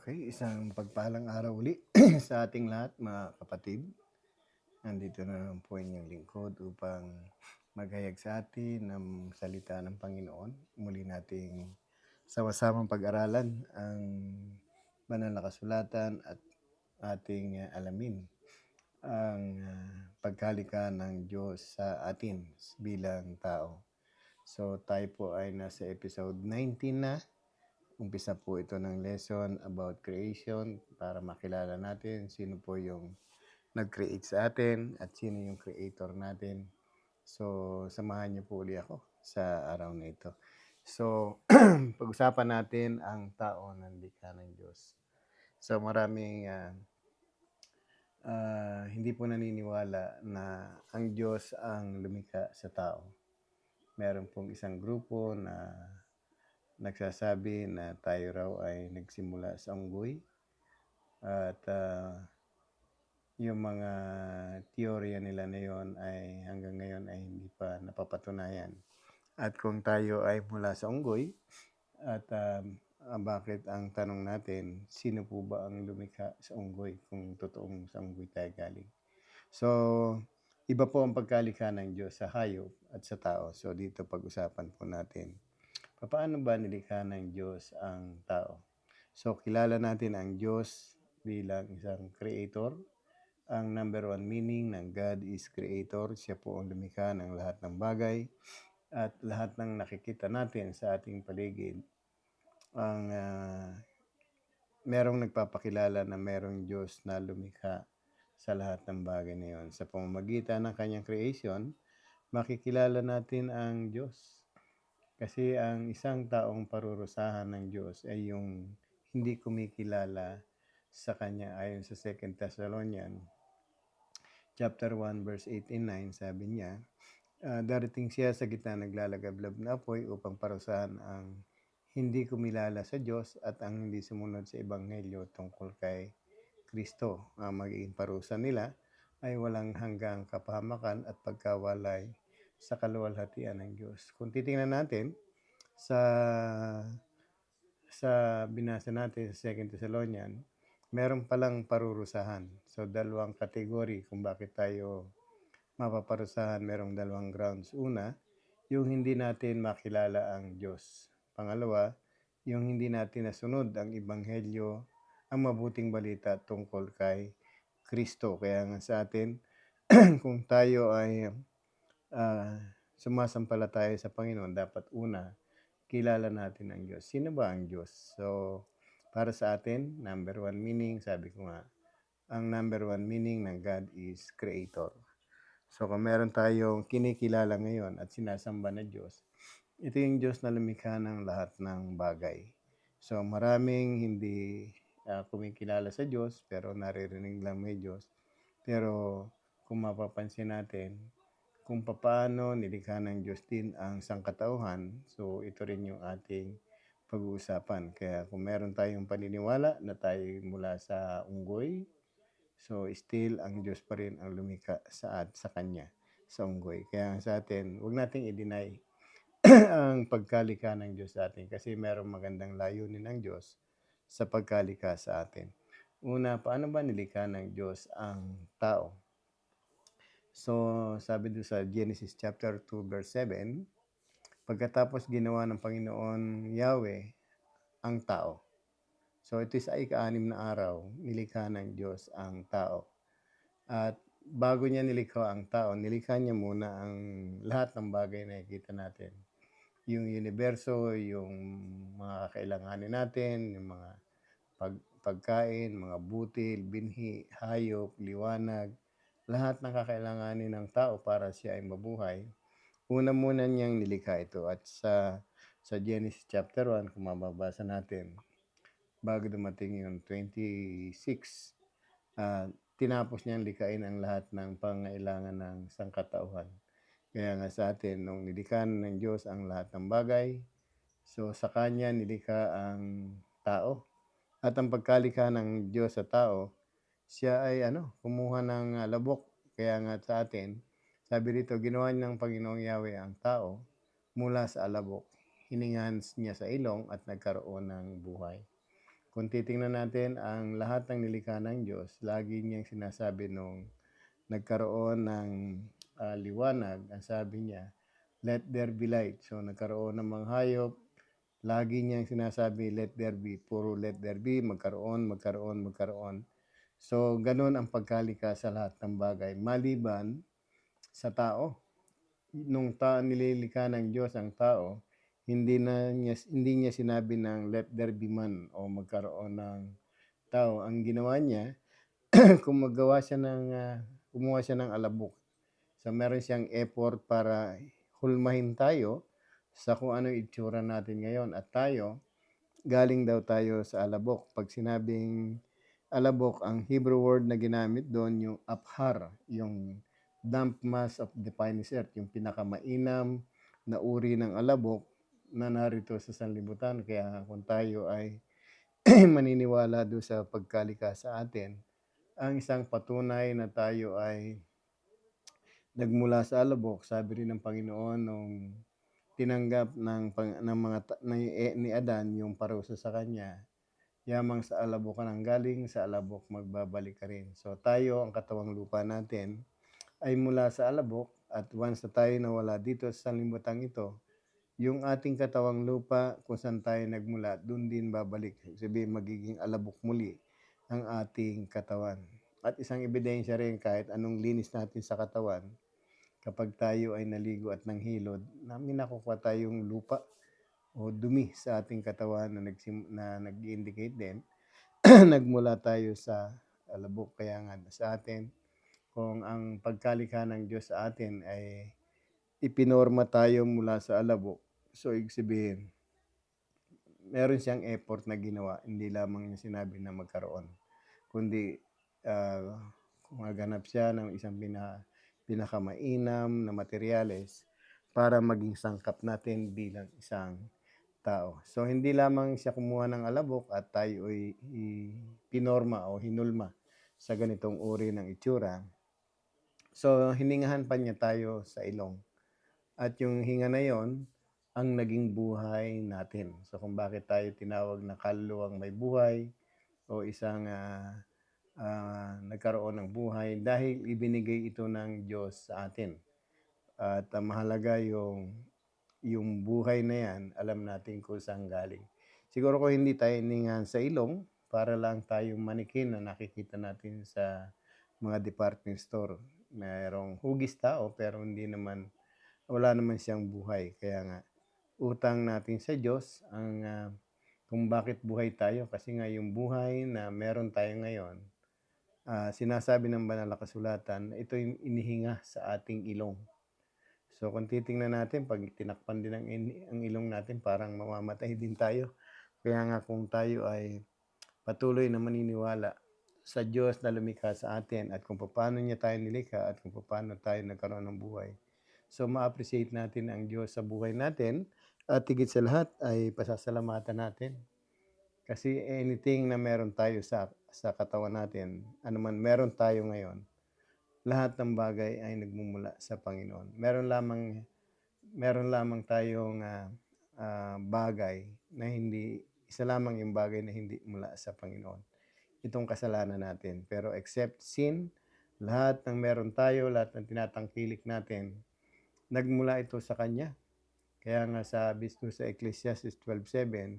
Okay, isang pagpalang araw uli sa ating lahat mga kapatid. Nandito na naman po inyong lingkod upang maghayag sa atin ng salita ng Panginoon. Muli nating sama-samang pag-aralan ang banal na kasulatan at ating alamin ang pagkalika ng Diyos sa atin bilang tao. So tayo po ay nasa episode 19 na. Umpisa po ito ng lesson about creation para makilala natin sino po yung nag-create sa atin at sino yung creator natin. So, samahan niyo po uli ako sa araw na ito. So, pag-usapan natin ang tao ng likha ng Diyos. So, maraming hindi po naniniwala na ang Diyos ang lumikha sa tao. Meron pong isang grupo na nagsasabi na tayo raw ay nagsimula sa unggoy at yung mga teorya nila na yon ay hanggang ngayon ay hindi pa napapatunayan. At kung tayo ay mula sa unggoy at bakit ang tanong natin, sino po ba ang lumikha sa unggoy kung totoong sa unggoy tayo galing? So, iba po ang pagkalikha ng Diyos sa hayop at sa tao. So, dito pag-usapan po natin paano ba nilikha ng Diyos ang tao? So, kilala natin ang Diyos bilang isang creator. Ang number one meaning ng God is creator. Siya po ang lumikha ng lahat ng bagay at lahat ng nakikita natin sa ating paligid. Ang merong nagpapakilala na merong Diyos na lumikha sa lahat ng bagay na yon. Sa pamamagitan ng kanyang creation, makikilala natin ang Diyos. Kasi ang isang taong parurusahan ng Diyos ay yung hindi kumikilala sa Kanya ayon sa 2 Thessalonians chapter 1 verse 8 and 9, sabi niya, darating siya sa gitna naglalagablab na apoy upang parusahan ang hindi kumilala sa Diyos at ang hindi sumunod sa Ebanghelyo tungkol kay Kristo. Ang magiging parusa nila ay walang hanggang kapahamakan at pagkawalay sa kaluwalhatian ng Diyos. Kung titingnan natin, sa binasa natin sa 2 Thessalonians, meron palang parurusahan. So, dalawang kategory kung bakit tayo mapaparusahan, merong dalawang grounds. Una, yung hindi natin makilala ang Diyos. Pangalawa, yung hindi natin nasunod ang Ebanghelyo, ang mabuting balita tungkol kay Kristo. Kaya nga sa atin, kung tayo ay sumasampalataya sa Panginoon, dapat una, kilala natin ang Diyos. Sino ba ang Diyos? So, para sa atin, number one meaning, sabi ko nga, ang number one meaning ng God is Creator. So, kung meron tayong kinikilala ngayon at sinasamba na Diyos, ito yung Diyos na lumikha ng lahat ng bagay. So, maraming hindi kumikilala sa Diyos, pero naririnig lang may Diyos. Pero, kung mapapansin natin, kung paano nilikha ng Diyos din ang sangkatauhan, so ito rin yung ating pag-uusapan. Kaya kung meron tayong paniniwala na tayo mula sa unggoy, so still ang Diyos pa rin ang lumikha sa Kanya, sa unggoy. Kaya sa atin, huwag nating i-deny ang pagkalikha ng Diyos sa atin kasi merong magandang layunin ng Diyos sa pagkalikha sa atin. Una, paano ba nilikha ng Diyos ang tao? So, sabi doon sa Genesis chapter 2 verse 7, pagkatapos ginawa ng Panginoon Yahweh ang tao. So, ito sa ika-6 na araw, nilikha ng Diyos ang tao. At bago niya nilikha ang tao, nilikha niya muna ang lahat ng bagay na nakikita natin. Yung universo, yung mga kakailanganin natin, yung mga pagkain, mga butil, binhi, hayop, liwanag, lahat ng kakailanganin ng tao para siya ay mabuhay. Una muna niyang nilikha ito at sa Genesis chapter 1, kung mababasa natin, bago dumating yung 26, tinapos niyang likain ang lahat ng pangailangan ng sangkatauhan. Kaya nga sa atin, nung nilikha ng Diyos ang lahat ng bagay, so sa Kanya nilikha ang tao. At ang pagkalikha ng Diyos sa tao, siya ay kumuha ng labok. Kaya nga sa atin, sabi rito, ginawa ng Panginoong Yahweh ang tao mula sa alabok. Hiningan niya sa ilong at nagkaroon ng buhay. Kung titingnan natin ang lahat ng nilikha ng Diyos, lagi niyang sinasabi nung nagkaroon ng liwanag, ang sabi niya, let there be light. So nagkaroon ng mga hayop, lagi niyang sinasabi, let there be, puro let there be, magkaroon, magkaroon, magkaroon. So ganun ang pagkalika sa lahat ng bagay, maliban sa tao. Nung nililikha ng Diyos ang tao, hindi niya sinabi ng let there be man o magkaroon ng tao. Ang ginawa niya, kumuha siya ng alabok. So meron siyang effort para hulmahin tayo sa kung ano yung itsura natin ngayon. At tayo, galing daw tayo sa alabok. Pag sinabing alabok, ang Hebrew word na ginamit doon yung aphar, yung damp mass of the finest earth, yung pinakamainam na uri ng alabok na narito sa sanlibutan. Kaya kung tayo ay maniniwala doon sa pagkalika sa atin, ang isang patunay na tayo ay nagmula sa alabok, sabi rin ng Panginoon nung tinanggap ni Adan yung parusa sa kanya, yamang sa alabok ka nang galing, sa alabok magbabalik ka rin. So tayo, ang katawang lupa natin, ay mula sa alabok, at once na tayo nawala dito sa sanlibutan ito, yung ating katawang lupa kung saan tayo nagmula, dun din babalik. Sabihin, magiging alabok muli ang ating katawan. At isang ebidensya rin, kahit anong linis natin sa katawan, kapag tayo ay naligo at nanghilod, may nakukuha tayong lupa o dumi sa ating katawan na nag-indicate din nagmula tayo sa alabok. Kaya nga sa atin, kung ang pagkalikha ng Diyos sa atin ay ipinorma tayo mula sa alabok, so ibig sabihin, meron siyang effort na ginawa, hindi lamang niya sinabi na magkaroon, kundi gumaganap siya ng isang pinakamainam na materyales para maging sangkap natin bilang isang tao. So hindi lamang siya kumuha ng alabok at tayo ay pinorma o hinulma sa ganitong uri ng itsura. So hiningahan pa niya tayo sa ilong. At yung hinga na yon ang naging buhay natin. So kung bakit tayo tinawag na kaluluwang may buhay o isang nagkaroon ng buhay, dahil ibinigay ito ng Diyos sa atin. At mahalaga yung buhay na yan, alam natin kung saan galing. Siguro kung hindi tayo hiningahan sa ilong, para lang tayong manikin na nakikita natin sa mga department store. Mayroong hugis tao pero wala naman siyang buhay. Kaya nga, utang natin sa Diyos kung bakit buhay tayo. Kasi nga yung buhay na meron tayo ngayon, sinasabi ng banal na kasulatan, ito yung inihinga sa ating ilong. So kung titingnan natin, pag tinakpan din ang ilong natin, parang mamamatay din tayo. Kaya nga kung tayo ay patuloy na maniniwala sa Diyos na lumikha sa atin at kung paano niya tayo nilikha at kung paano tayo nagkaroon ng buhay. So ma-appreciate natin ang Diyos sa buhay natin at higit sa lahat ay pasasalamatan natin. Kasi anything na meron tayo sa katawan natin, anuman meron tayo ngayon, lahat ng bagay ay nagmumula sa Panginoon. Meron lamang tayong bagay na isa lamang yung bagay na hindi mula sa Panginoon. Itong kasalanan natin. Pero except sin, lahat ng meron tayo, lahat ng tinatangkilik natin, nagmula ito sa Kanya. Kaya nga sabi sa Ecclesiastes 12:7,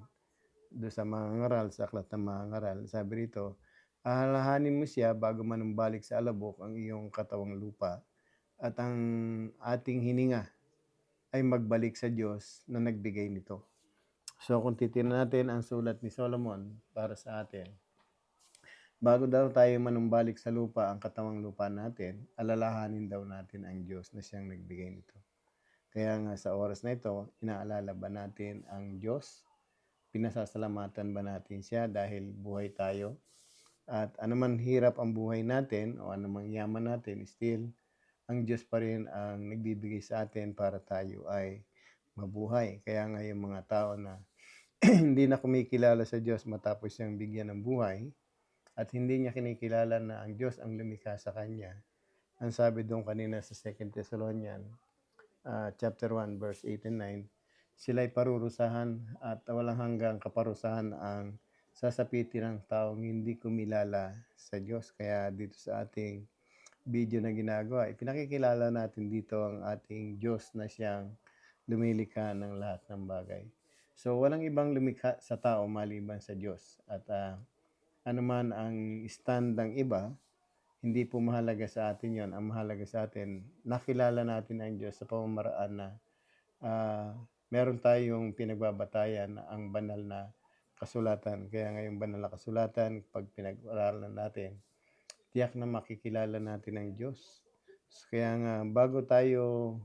doon sa mga ngaral, sa aklat ng mga ngaral, sabi rito, alalahanin mo siya bago manumbalik sa alabok ang iyong katawang lupa at ang ating hininga ay magbalik sa Diyos na nagbigay nito. So kung titingnan natin ang sulat ni Solomon para sa atin, bago daw tayo manumbalik sa lupa, ang katawang lupa natin, alalahanin daw natin ang Diyos na siyang nagbigay nito. Kaya nga sa oras na ito, inaalala ba natin ang Diyos? Pinasasalamatan ba natin siya dahil buhay tayo? At anuman hirap ang buhay natin o anumang yaman natin, still, ang Diyos pa rin ang nagbibigay sa atin para tayo ay mabuhay. Kaya nga yung mga tao na hindi na kumikilala sa Diyos matapos siyang bigyan ng buhay at hindi niya kinikilala na ang Diyos ang lumikha sa kanya. Ang sabi doon kanina sa 2 Thessalonians chapter 1 verse 8 and 9, sila'y parurusahan at walang hanggang kaparusahan ang sasapitin ng taong hindi kumilala sa Diyos. Kaya dito sa ating video na ginagawa, ipinakikilala natin dito ang ating Diyos na siyang lumilikha ng lahat ng bagay. So, walang ibang lumikha sa tao maliban sa Diyos. At anuman ang stand ng iba, hindi po mahalaga sa atin yon. Ang mahalaga sa atin, nakilala natin ang Diyos sa pamamaraan na meron tayong pinagbabatayan na ang banal na kasulatan. Kaya ngayong banal na kasulatan, pag pinag-aralan natin, tiyak na makikilala natin ang Diyos. So, kaya nga, bago tayo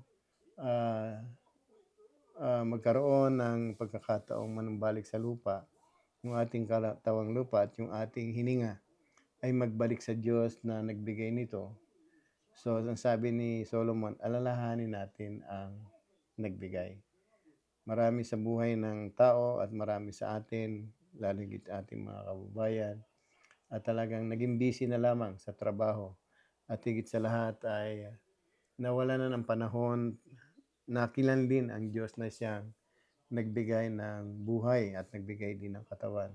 magkaroon ng pagkakataong manumbalik sa lupa, yung ating kalatawang lupa at yung ating hininga ay magbalik sa Diyos na nagbigay nito. So, ang sabi ni Solomon, alalahanin natin ang nagbigay. Marami sa buhay ng tao at marami sa atin, lalo higit ating mga kababayan, at talagang naging busy na lamang sa trabaho. At higit sa lahat ay nawala na ng panahon na kilanlin ang Diyos na siyang nagbigay ng buhay at nagbigay din ng katawan.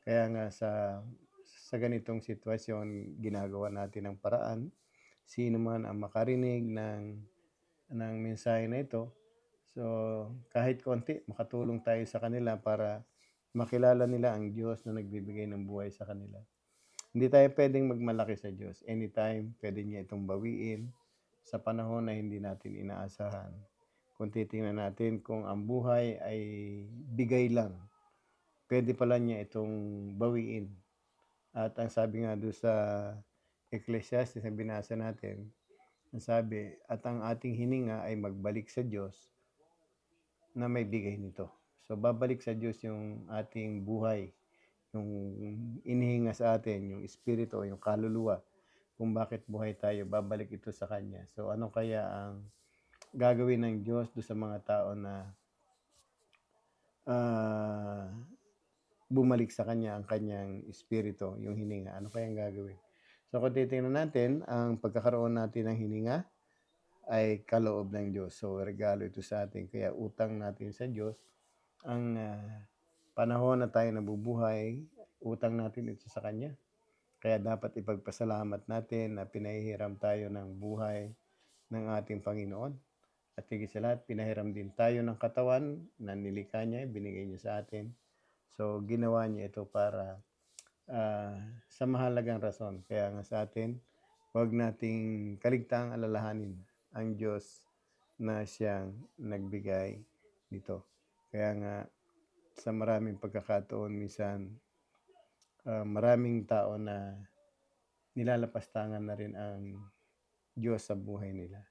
Kaya nga sa ganitong sitwasyon, ginagawa natin ang paraan. Sino man ang makarinig ng mensahe na ito, so kahit konti, makatulong tayo sa kanila para makilala nila ang Diyos na nagbibigay ng buhay sa kanila. Hindi tayo pwedeng magmalaki sa Diyos. Anytime, pwede niya itong bawiin sa panahon na hindi natin inaasahan. Kung titingnan natin kung ang buhay ay bigay lang, pwede pala niya itong bawiin. At ang sabi nga doon sa Ecclesiastes na binasa natin, ang sabi, at ang ating hininga ay magbalik sa Diyos na may bigay nito. So, babalik sa Diyos yung ating buhay, yung inihinga sa atin, yung espiritu, yung kaluluwa, kung bakit buhay tayo, babalik ito sa Kanya. So, ano kaya ang gagawin ng Diyos do sa mga tao na bumalik sa Kanya ang Kanyang espiritu, yung hininga? Ano kaya ang gagawin? So, kung titingnan natin, ang pagkakaroon natin ng hininga ay kaloob ng Diyos. So, regalo ito sa atin. Kaya utang natin sa Diyos ang panahon na tayo nabubuhay, utang natin ito sa Kanya. Kaya dapat ipagpasalamat natin na pinahihiram tayo ng buhay ng ating Panginoon. At higit sa lahat, pinahiram din tayo ng katawan na nilikha niya, binigay niya sa atin. So, ginawa niya ito para sa mahalagang rason. Kaya nga sa atin, huwag nating kaligtaang alalahanin ang Diyos na siyang nagbigay nito. Kaya nga, sa maraming pagkakataon, minsan, maraming tao na nilalapastangan na rin ang Diyos sa buhay nila.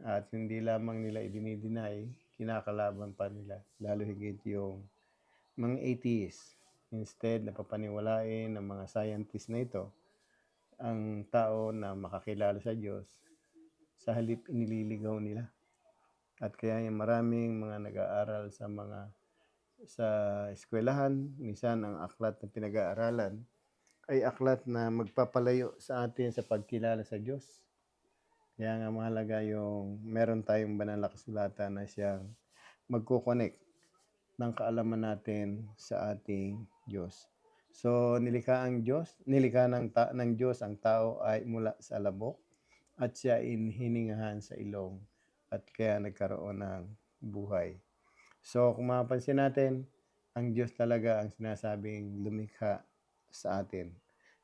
At hindi lamang nila idinideny, kinakalaban pa nila. Lalo higit yung mga atheists. Instead, napapaniwalain ng mga scientists na ito ang tao na makakilala sa Diyos, sa halip inililigaw nila. At kaya yung maraming mga nag-aaral sa eskwelahan, minsan ang aklat na pinag-aaralan ay aklat na magpapalayo sa atin sa pagkilala sa Diyos. Kaya nga mahalaga yung meron tayong banal na kasulatan na siyang magkoconnect ng kaalaman natin sa ating Diyos. So, nilikha ng Diyos ang tao ay mula sa labok at siya hiningahan sa ilong at kaya nagkaroon ng buhay. So, kung mapapansin natin, ang Diyos talaga ang sinasabing lumikha sa atin.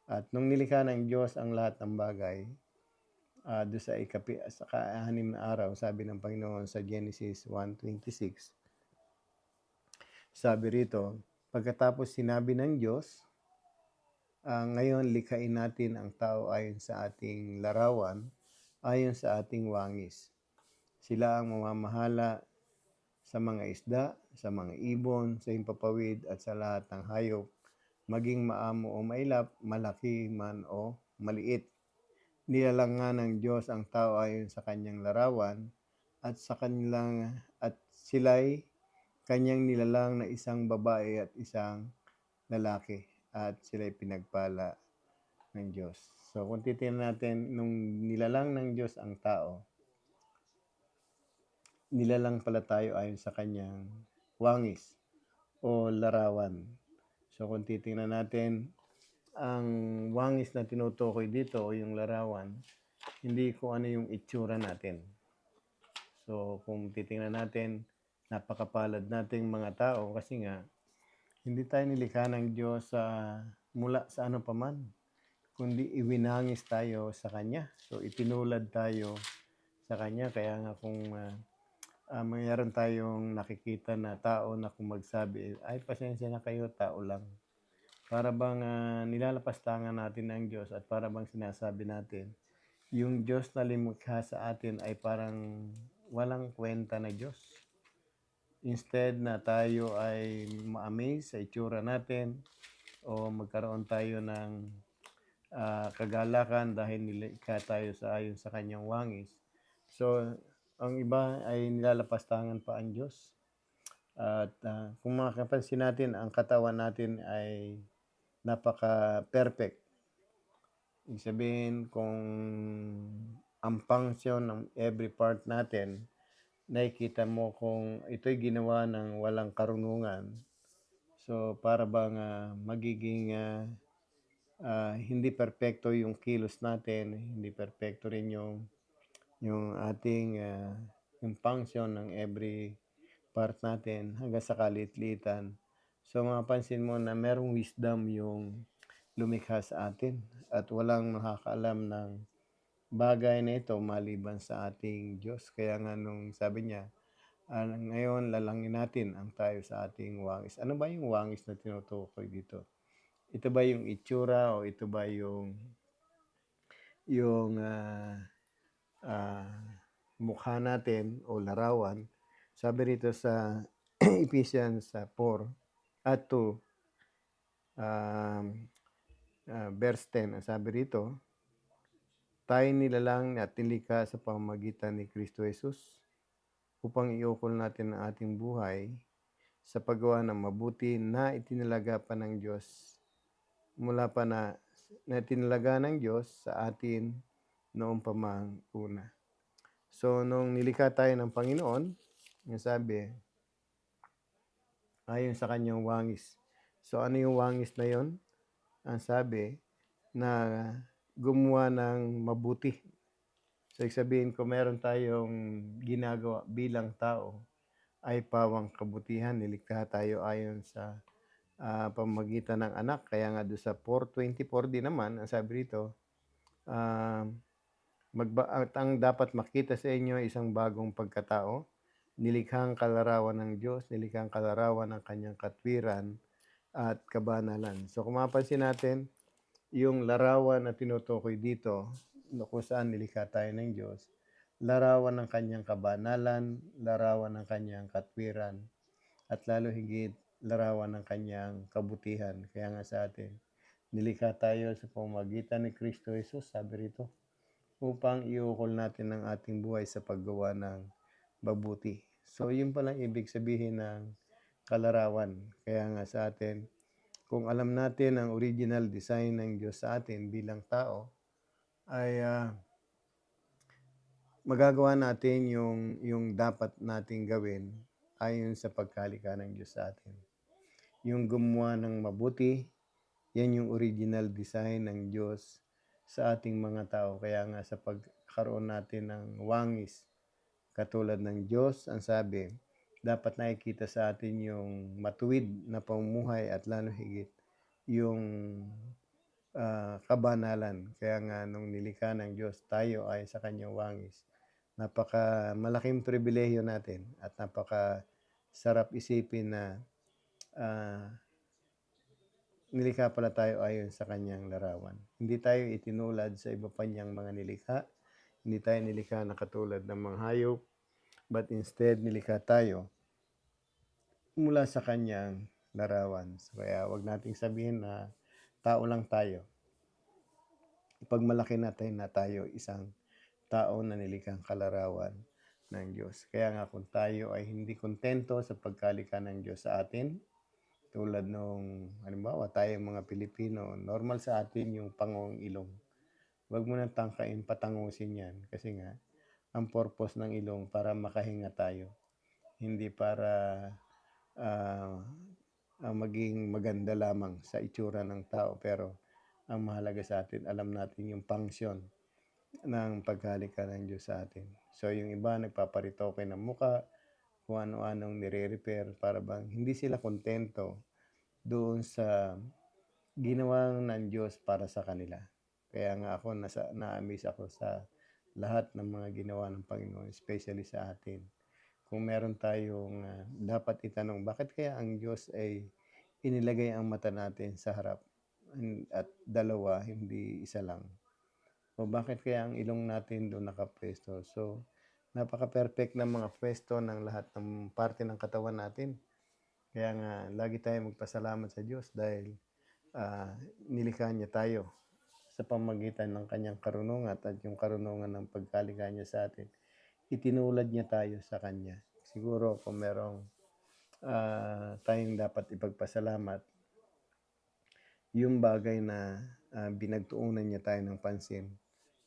At nung nilikha ng Diyos ang lahat ng bagay, doon sa ka-6 na araw, sabi ng Panginoon sa Genesis 1:26, sabi rito, pagkatapos sinabi ng Diyos, ngayon likhain natin ang tao ayon sa ating larawan, ayon sa ating wangis. Sila ang mamamahala sa mga isda, sa mga ibon, sa himpapawid at sa lahat ng hayop, maging maamo o mailap, malaki man o maliit. Nilalang nga ng Diyos ang tao ayon sa kanyang larawan at sila'y kanyang nilalang na isang babae at isang lalaki at sila'y pinagpala ng Diyos. So kung titingnan natin, nung nilalang ng Diyos ang tao, nilalang pala tayo ayon sa kanyang wangis o larawan. So kung titingnan natin, ang wangis na tinutukoy dito o yung larawan, hindi kung ano yung itsura natin. So kung titingnan natin, napakapalad nating mga tao kasi nga hindi tayo nilikha ng Diyos mula sa ano paman, kundi iwinangis tayo sa Kanya. So itinulad tayo sa Kanya. Kaya nga kung mayroon tayong nakikita na tao na kung magsabi, ay pasensya na kayo, tao lang. Para bang nilalapastangan natin ng Diyos at para bang sinasabi natin, yung Diyos na lumikha sa atin ay parang walang kwenta na Diyos. Instead na tayo ay ma-amaze sa itsura natin o magkaroon tayo ng kagalakan dahil nilikha tayo ayon sa kanyang wangis. So, ang iba ay nilalapastangan pa ang Diyos. At kung makapansin natin, ang katawan natin ay napaka-perfect. Ibig sabihin, kung ang function ng every part natin, nakikita mo kung ito'y ginawa ng walang karunungan. So, para bang magiging hindi perpekto yung kilos natin, hindi perpekto rin yung ating yung function ng every part natin hanggang sa kalit-litan. So, mapapansin mo na merong wisdom yung lumikha sa atin at walang nakakaalam ng bagay na ito maliban sa ating Diyos. Kaya nga nung sabi niya, ngayon lalangin natin ang tayo sa ating wangis. Ano ba yung wangis na tinutukoy dito? Ito ba yung itsura o ito ba yung mukha natin o larawan? Sabi rito sa Ephesians 4 at 2, verse 10, ang sabi rito, tayo nilalang at nilikha sa pamamagitan ni Kristo Jesus upang iukol natin ang ating buhay sa paggawa ng mabuti na itinalaga pa ng Diyos na itinalaga ng Diyos sa atin noong pamang una. So, nung nilikha tayo ng Panginoon, yung sabi, ayon sa kanyang wangis. So, ano yung wangis na yon? Ang sabi, na gumawa ng mabuti. So, sabihin ko meron tayong ginagawa bilang tao ay pawang kabutihan. Nilikha tayo ayon sa pamamagitan ng anak. Kaya nga doon sa 4:24 din naman, ang sabi rito, ang dapat makita sa inyo ay isang bagong pagkatao, nilikhang kalarawan ng Diyos, nilikhang kalarawan ng kanyang katwiran at kabanalan. So kung mapansin natin, yung larawan na tinutukoy dito, kung saan nilikha tayo ng Diyos, larawan ng kanyang kabanalan, larawan ng kanyang katwiran, at lalo higit larawan ng kanyang kabutihan. Kaya nga sa atin, nilikha tayo sa pamamagitan ni Kristo Jesus, sabi rito, upang iukol natin ang ating buhay sa paggawa ng mabuti. So, yun palang ibig sabihin ng kalarawan. Kaya nga sa atin, kung alam natin ang original design ng Diyos sa atin bilang tao, ay magagawa natin yung dapat nating gawin ayon sa pagkalikha ng Diyos sa atin. Yung gumawa ng mabuti, yan yung original design ng Diyos sa ating mga tao. Kaya nga sa pagkaroon natin ng wangis, katulad ng Diyos, ang sabi, dapat nakikita sa atin yung matuwid na pamumuhay at lalo higit yung kabanalan. Kaya nga nung nilikha ng Diyos, tayo ay sa kanyang wangis. Napaka malaking pribilehiyo natin at napaka sarap isipin na nilikha pala tayo ayon sa kanyang larawan. Hindi tayo itinulad sa iba pa niyang mga nilikha. Hindi tayo nilikha na katulad ng mga hayop, but instead nilikha tayo mula sa kanyang larawan. So, kaya wag nating sabihin na tao lang tayo. Ipagmalaki natin na tayo isang tao na nilikhang kalarawan ng Diyos. Kaya nga kung tayo ay hindi kontento sa pagkalikha ng Diyos sa atin, tulad nung, halimbawa, tayo mga Pilipino, normal sa atin yung pangong ilong. Huwag mo nang tangkain patangusin yan. Kasi nga, ang purpose ng ilong para makahinga tayo. Hindi para maging maganda lamang sa itsura ng tao, pero ang mahalaga sa atin, alam natin yung function ng pagkalikha ng Diyos sa atin. So yung iba nagpaparitoke ng muka, kung ano-anong nire-repair para bang hindi sila kontento doon sa ginawa ng Diyos para sa kanila. Kaya nga ako na-amaze ako sa lahat ng mga ginawa ng Panginoon, especially sa atin. Kung meron tayong dapat itanong, bakit kaya ang Diyos ay inilagay ang mata natin sa harap at dalawa, hindi isa lang? O bakit kaya ang ilong natin doon nakapwesto? So, napaka-perfect ng mga pwesto ng lahat ng parte ng katawan natin. Kaya nga, lagi tayong magpasalamat sa Diyos dahil nilikha niya tayo sa pamagitan ng kanyang karunungan at yung karunungan ng pagkalikha niya sa atin. Itinulad niya tayo sa kanya. Siguro kung merong tayong dapat ipagpasalamat, yung bagay na binagtuunan niya tayo ng pansin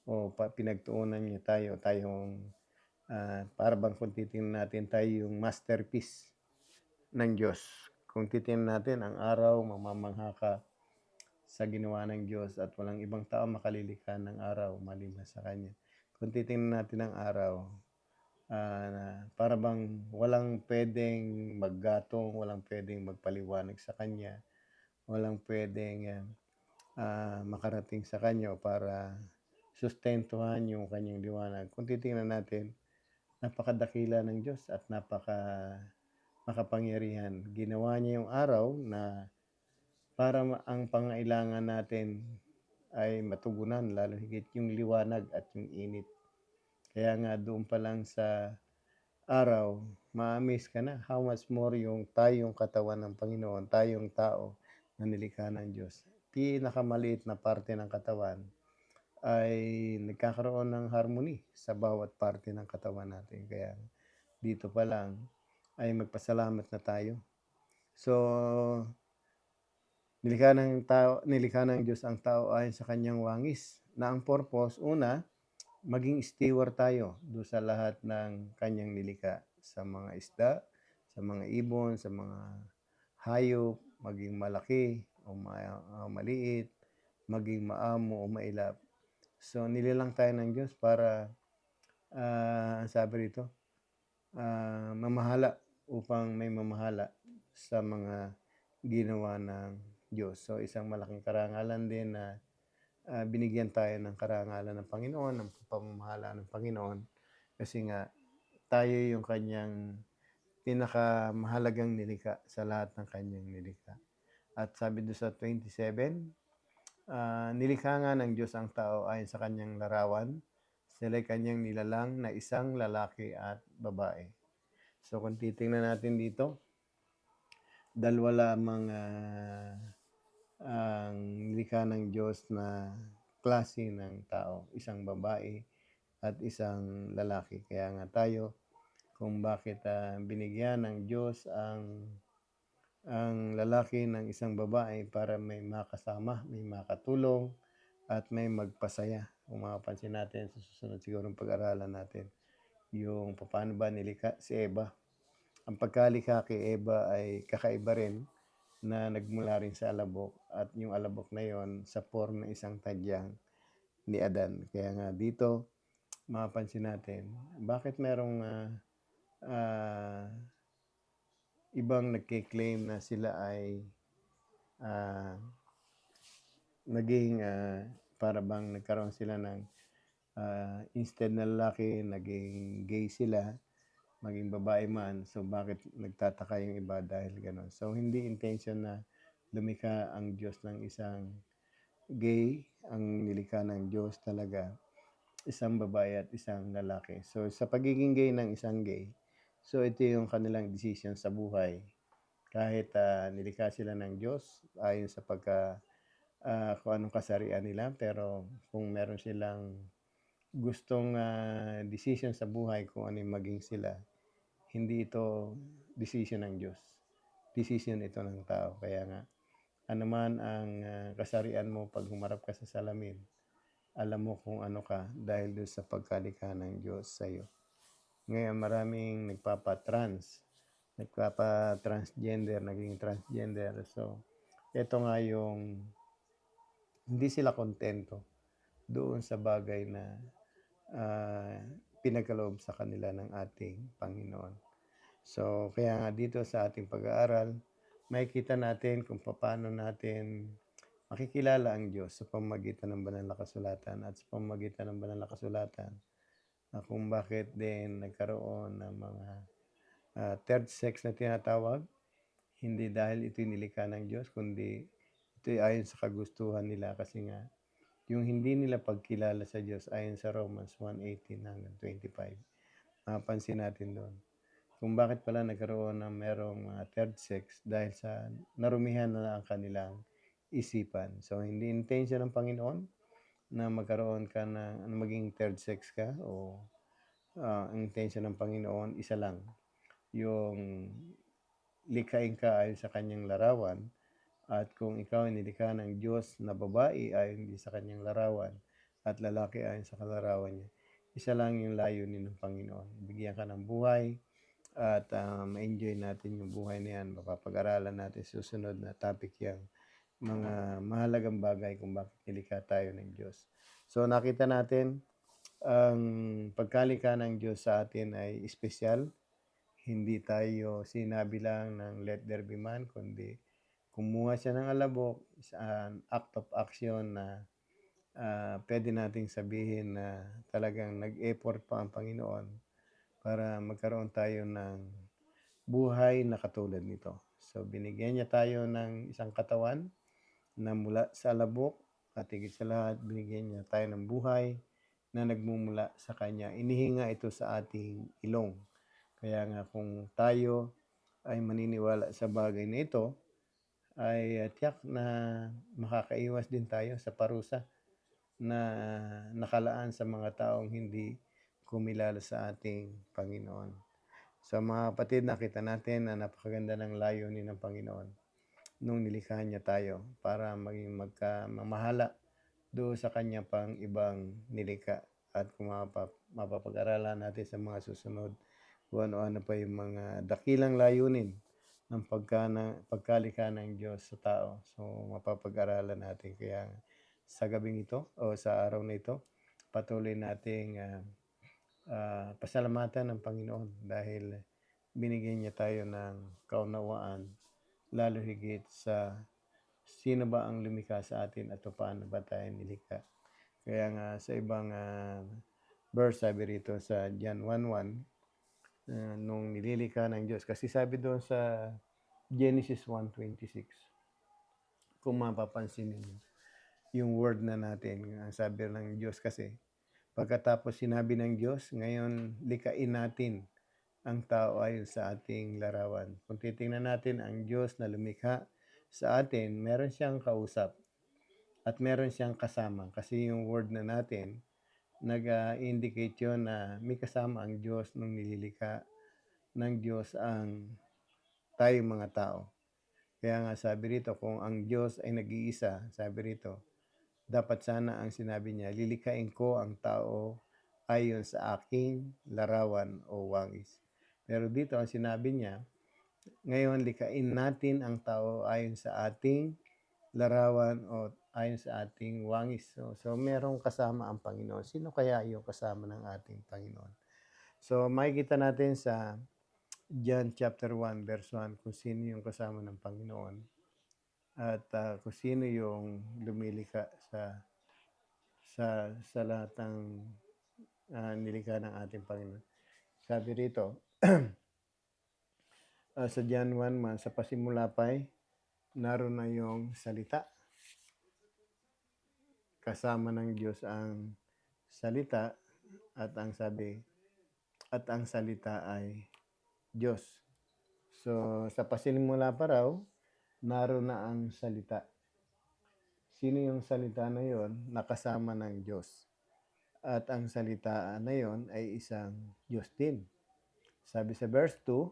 o pinagtuunan niya tayong para bang kung titingnan natin tayo yung masterpiece ng Diyos. Kung titingnan natin ang araw, mamamangha ka sa ginawa ng Diyos at walang ibang tao makalilikha ng araw maliban sa Kanya. Kung titingnan natin ang araw, para bang walang pwedeng maggatong, walang pwedeng magpaliwanag sa Kanya, walang pwedeng makarating sa Kanya para sustentuhan yung Kanyang liwanag. Kung titingnan natin, napakadakila ng Diyos at makapangyarihan. Ginawa niya yung araw na para ang pangailangan natin ay matugunan, lalo higit yung liwanag at yung init. Kaya nga doon pa lang sa araw, ma-amaze ka na how much more yung tayong katawan ng Panginoon, tayong tao na nilikha ng Diyos. Pinakamaliit na parte ng katawan ay nagkakaroon ng harmony sa bawat parte ng katawan natin. Kaya dito pa lang ay magpasalamat na tayo. So, nilikha ng Diyos ang tao ayon sa kanyang wangis, na ang purpose, una, maging steward tayo doon sa lahat ng kanyang nilikha, sa mga isda, sa mga ibon, sa mga hayop, maging malaki o maliit, maging maamo o mailap. So, nililang tayo ng Diyos para, sabi rito, mamahala, upang may mamahala sa mga ginawa ng Diyos. So, isang malaking karangalan din na binigyan tayo ng karangalan ng Panginoon, ng pamamahala ng Panginoon. Kasi nga, tayo yung kanyang pinakamahalagang nilikha sa lahat ng kanyang nilikha. At sabi doon sa 27, nilikha nga ng Diyos ang tao ayon sa kanyang larawan. Sila'y kanyang nilalang na isang lalaki at babae. So kung titingnan natin dito, dalawa lamang ang nilikha ng Diyos na klase ng tao, isang babae at isang lalaki. Kaya nga tayo, kung bakit binigyan ng Diyos ang lalaki ng isang babae para may makasama, may makatulong, at may magpasaya. Kung makapansin natin sa susunod sigurong pag-aralan natin, yung paano ba nilikha si Eva. Ang pagkalikha kay Eva ay kakaiba rin, na nagmula rin sa alabok, at yung alabok na yon sa form ng isang tadyang ni Adan. Kaya nga dito, mapapansin natin, bakit merong ibang nagkiklaim na sila ay naging para bang nagkaroon sila ng instead na lalaki, naging gay sila, maging babae man. So, bakit nagtataka yung iba dahil gano'n? So, hindi intention na lumikha ang Diyos ng isang gay. Ang nilikha ng Diyos talaga, isang babae at isang lalaki. So, sa pagiging gay ng isang gay, so ito yung kanilang decision sa buhay. Kahit nilikha sila ng Diyos ayon sa kung anong kasarian nila, pero kung meron silang gustong decision sa buhay kung ano yung maging sila, hindi ito decision ng Diyos. Decision ito ng tao. Kaya nga, anuman ang kasarian mo pag humarap ka sa salamin, alam mo kung ano ka dahil doon sa pagkalikha ng Diyos sa iyo. Ngayon, maraming nagpapatrans nagpapa-transgender, naging transgender. So, ito nga yung hindi sila kontento doon sa bagay na ah, pinagkaloob sa kanila ng ating Panginoon. So, kaya nga dito sa ating pag-aaral, makikita natin kung paano natin makikilala ang Diyos sa pamamagitan ng banal na kasulatan at sa pamamagitan ng banal na kasulatan na kung bakit din nagkaroon ng mga third sex na tinatawag, hindi dahil ito'y nilikha ng Diyos, kundi ito'y ayon sa kagustuhan nila kasi nga yung hindi nila pagkilala sa Diyos ayon sa Romans 1:18 hanggang 25. Mapapansin natin doon kung bakit pala nagkaroon ng merong mga third sex dahil sa narumihan na ang kanilang isipan. So, hindi intention ng Panginoon na magkaroon ka ng maging third sex ka o ang intention ng Panginoon isa lang, yung likhain ka ayon sa kanyang larawan at kung ikaw ay nilikha ng Diyos na babae ayon din sa kanyang larawan at lalaki ayon sa kalarawan niya, isa lang yung layunin ng Panginoon. Bigyan ka ng buhay at ma-enjoy natin yung buhay na yan. Mapapag-aralan natin susunod na topic yang mga mahalagang bagay kung bakit nilikha tayo ng Diyos. So nakita natin ang pagkalikha ng Diyos sa atin ay espesyal. Hindi tayo sinabi lang ng let there be man, kundi kumuha siya ng alabok, sa act of action na pwede nating sabihin na talagang nag-effort pa ang Panginoon para magkaroon tayo ng buhay na katulad nito. So binigyan niya tayo ng isang katawan na mula sa alabok at higit sa lahat binigyan niya tayo ng buhay na nagmumula sa Kanya. Inihinga ito sa ating ilong. Kaya nga kung tayo ay maniniwala sa bagay na ito, ay tiyak na makakaiwas din tayo sa parusa na nakalaan sa mga taong hindi kumilala sa ating Panginoon. So mga kapatid, nakita natin na napakaganda ng layunin ng Panginoon nung nilikha niya tayo para maging magkamamahala doon sa kanya pang ibang nilikha. At kung mapapag-aralan natin sa mga susunod kung ano-ano pa yung mga dakilang layunin ng pagkalikha ng Diyos sa tao. So mapapag-aralan natin. Kaya sa gabing ito o sa araw na ito, patuloy nating pasalamatan ng Panginoon dahil binigyan niya tayo ng kaunawaan lalo higit sa sino ba ang lumikha sa atin at paano ba tayo nilikha. Kaya nga sa ibang verse sabi rito sa John 1:1 nung nililikha ng Diyos. Kasi sabi doon sa Genesis 1:26, kung mapapansin ninyo, yung word na natin, ang sabi ng Diyos kasi, pagkatapos sinabi ng Diyos, ngayon likain natin ang tao ayon sa ating larawan. Kung titingnan natin ang Diyos na lumikha sa atin, meron siyang kausap at meron siyang kasama. Kasi yung word na natin, nag-indicate yun na may kasama ang Diyos nung nililikha ng Diyos ang tayong mga tao. Kaya nga sabi rito, kung ang Diyos ay nag-iisa, sabi rito, dapat sana ang sinabi niya, lilikhain ko ang tao ayon sa aking larawan o wangis. Pero dito ang sinabi niya, ngayon likhain natin ang tao ayon sa ating larawan o ayon sa ating wangis. So merong kasama ang Panginoon. Sino kaya yung kasama ng ating Panginoon? So makikita natin sa John chapter 1 verse 1 kung sino yung kasama ng Panginoon at kung sino yung lumilikha sa lahat ng nilikha ng ating Panginoon. Sabi rito, sa John 1:1, sa pasimula pa'y naroon na yung salita. Kasama ng Diyos ang salita at ang sabi, at ang salita ay Diyos. So, sa pasimula pa raw, naroon na ang salita. Sino yung salita na yon? Nakasama ng Diyos. At ang salita na yon ay isang Diyos din. Sabi sa verse 2,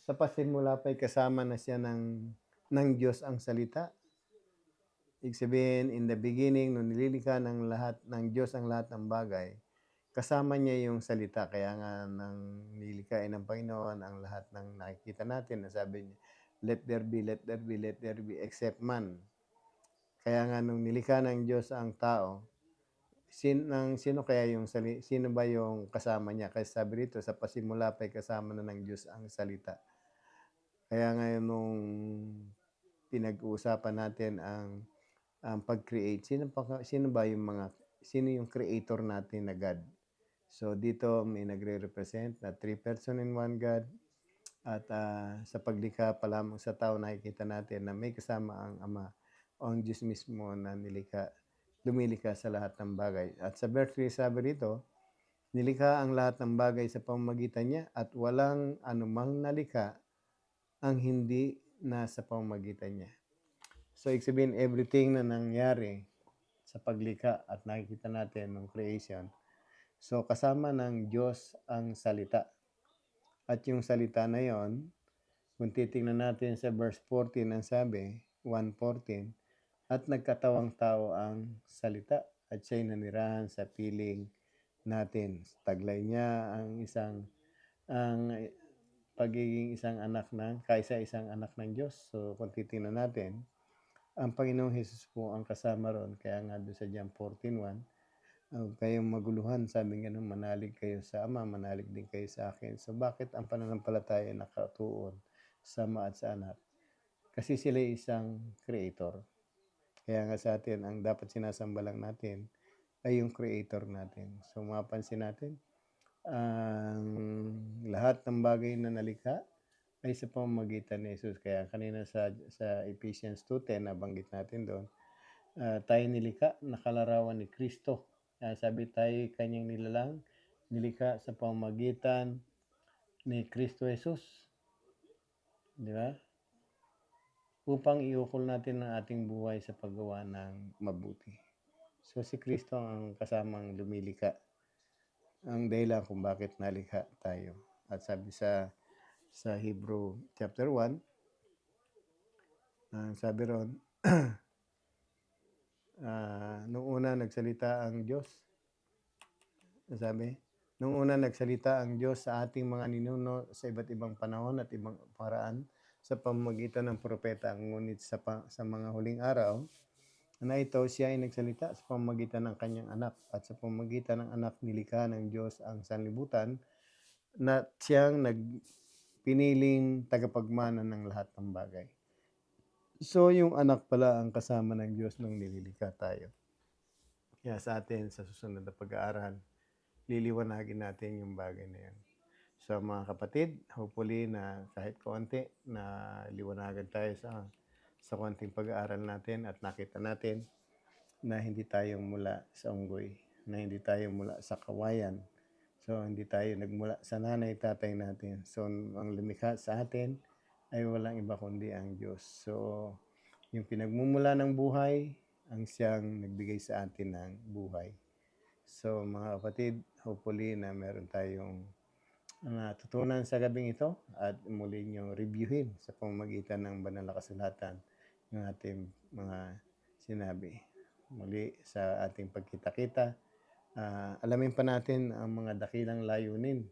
sa pasimula pa'y kasama na siya ng Diyos ang salita. Ibig sabihin, in the beginning, nung nililikha ng lahat ng Diyos ang lahat ng bagay, kasama niya yung salita kaya nga nang nilikhain ng Panginoon ang lahat ng nakikita natin na sabi niya, "Let there be, let there be, let there be," except man. Kaya nga nung nilikha ng Diyos ang tao, sino kaya yung sino ba yung kasama niya? Kasi sabi rito, sa pasimula pa'y kasama na ng Diyos ang salita. Kaya ngayon nung pinag-uusapan natin ang pag-create, sino yung creator natin na God? So dito may nagre-represent na 3 person in one God at sa paglikha pa lamang sa tao nakikita natin na may kasama ang Ama o ang Diyos mismo na lumilikha sa lahat ng bagay. At sa verse 3 sabi rito, nilikha ang lahat ng bagay sa pamamagitan niya at walang anumang nalikha ang hindi nasa pamamagitan niya. So, ibig sabihin, everything na nangyari sa paglikha at nakikita natin ng creation, so kasama ng Diyos ang salita. At yung salita na yon, kung titingnan natin sa verse 14, ang sabi, 1:14, at nagkatawang tao ang salita at siya'y nanirahan sa piling natin. Taglay niya ang pagiging isang anak isang anak ng Diyos. So kung titingnan natin, ang Panginoong Hesus po ang kasama ron. Kaya nga doon sa John 14:1, huwag kayong maguluhan, sabi nga nung manalig kayo sa Ama, manalig din kayo sa akin. So bakit ang pananampalataya nakatuon sa Ama at sa Anak? Kasi sila isang creator. Kaya nga sa atin, ang dapat sinasamba lang natin ay yung creator natin. So mapansin natin, ang lahat ng bagay na nalikha ay sa pamamagitan ni Jesus. Kaya kanina sa Ephesians 2:10, nabanggit natin doon, tayo nilikha, nakalarawan ni Kristo. Sabi tayo kanyang nilalang, nilikha sa pamamagitan ni Kristo Jesus. Di ba? Upang iukol natin ang ating buhay sa paggawa ng mabuti. So si Kristo ang kasamang lumilikha. Ang dahilan kung bakit nalikha tayo. At sabi sa Hebrew chapter 1, sabi ron, nung una nagsalita ang Diyos, sabi, nung una nagsalita ang Diyos sa ating mga ninuno sa iba't ibang panahon at ibang paraan sa pamamagitan ng propeta, ngunit sa mga huling araw na ito, siya ay nagsalita sa pamamagitan ng kanyang anak at sa pamamagitan ng anak nilikha ng Diyos ang sanlibutan na siyang piniling tagapagmana ng lahat ng bagay. So, yung anak pala ang kasama ng Diyos nung nililikha tayo. Kaya sa atin, sa susunod na pag-aaral, liliwanagin natin yung bagay na yan. So, mga kapatid, hopefully na kahit konti na liwanagan tayo sa konting pag-aaral natin at nakita natin na hindi tayo mula sa unggoy, na hindi tayo mula sa kawayan. So, hindi tayo nagmula sa nanay, tatay natin. So, ang lumikha sa atin ay walang iba kundi ang Diyos. So, yung pinagmumula ng buhay, ang siyang nagbigay sa atin ng buhay. So, mga kapatid, hopefully na meron tayong natutunan sa gabing ito at muli niyong reviewin sa pamamagitan ng banal na kasulatan yung ating mga sinabi. Muli sa ating pagkita-kita, alamin pa natin ang mga dakilang layunin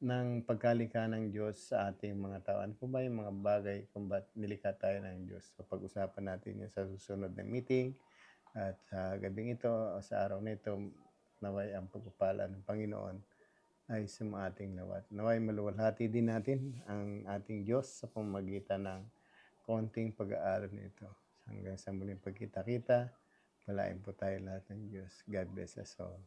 ng pagkalikha ng Diyos sa ating mga tao. Ano po ba yung mga bagay kung ba't nilikha tayo ng Diyos? So pag-usapan natin yun sa susunod na meeting at sa gabing ito o sa araw na ito, naway ang pagpapala ng Panginoon ay sumating nawat. Naway maluwalhati din natin ang ating Diyos sa pamamagitan ng konting pag-aaral nito. Hanggang sa muling pagkita-kita, palain po tayo lahat ng Diyos. God bless us all.